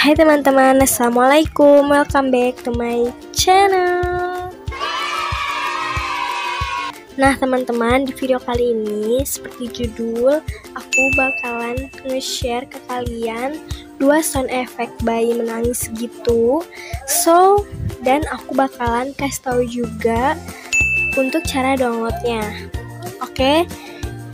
Hai teman-teman, assalamualaikum, welcome back to my channel. Nah teman-teman, di video kali ini seperti judul, aku bakalan nge-share ke kalian 2 sound effect bayi menangis gitu. Dan aku bakalan kasih tahu juga untuk cara downloadnya. Oke,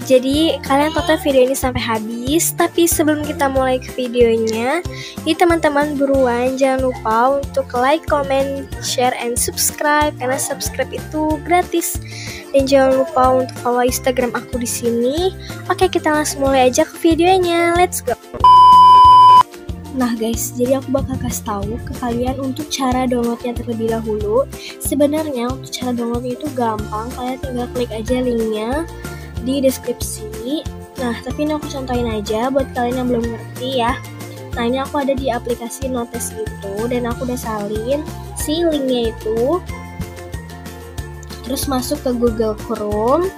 jadi kalian tonton video ini sampai habis. Tapi sebelum kita mulai ke videonya, ini teman-teman buruan jangan lupa untuk like, comment, share, and subscribe karena subscribe itu gratis. Dan jangan lupa untuk follow Instagram aku di sini. Oke, kita langsung mulai aja ke videonya. Let's go. Nah guys, jadi aku bakal kasih tahu ke kalian untuk cara downloadnya terlebih dahulu. Sebenarnya untuk cara downloadnya itu gampang, kalian tinggal klik aja linknya di deskripsi. Nah, tapi ini aku contohin aja buat kalian yang belum ngerti ya. Nah, ini aku ada di aplikasi Notes gitu, dan aku udah salin si linknya itu. Terus masuk ke Google Chrome.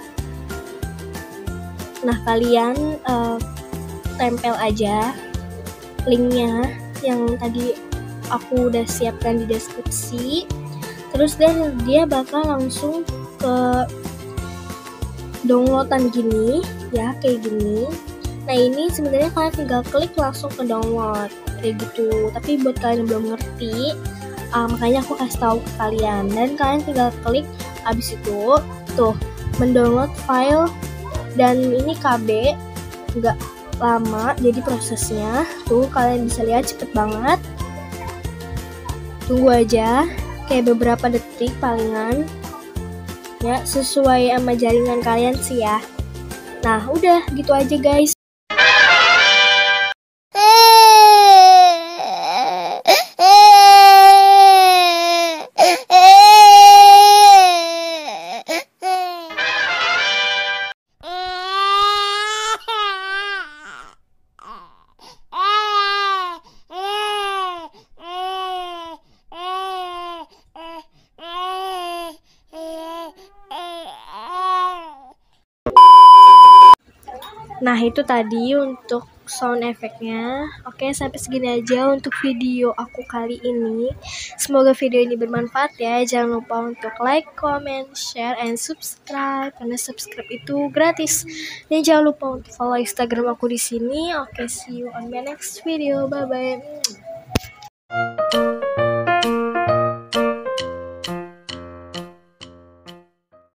Nah, kalian tempel aja linknya yang tadi aku udah siapkan di deskripsi. Terus dia bakal langsung ke downloadan gini ya, kayak gini. Nah, ini sebenarnya kalian tinggal klik langsung ke download kayak gitu. Tapi buat kalian yang belum ngerti, makanya aku kasih tahu ke kalian. Dan kalian tinggal klik, abis itu tuh mendownload file, dan ini KB nggak lama jadi prosesnya. Tuh kalian bisa lihat cepet banget. Tunggu aja kayak beberapa detik palingan ya, sesuai sama jaringan kalian sih ya. Nah udah gitu aja guys. Nah itu tadi untuk sound efeknya. Oke, sampai segini aja untuk video aku kali ini. Semoga video ini bermanfaat ya. Jangan lupa untuk like, comment, share, and subscribe karena subscribe itu gratis. Dan jangan lupa untuk follow Instagram aku di sini. Oke, see you on my next video. Bye bye.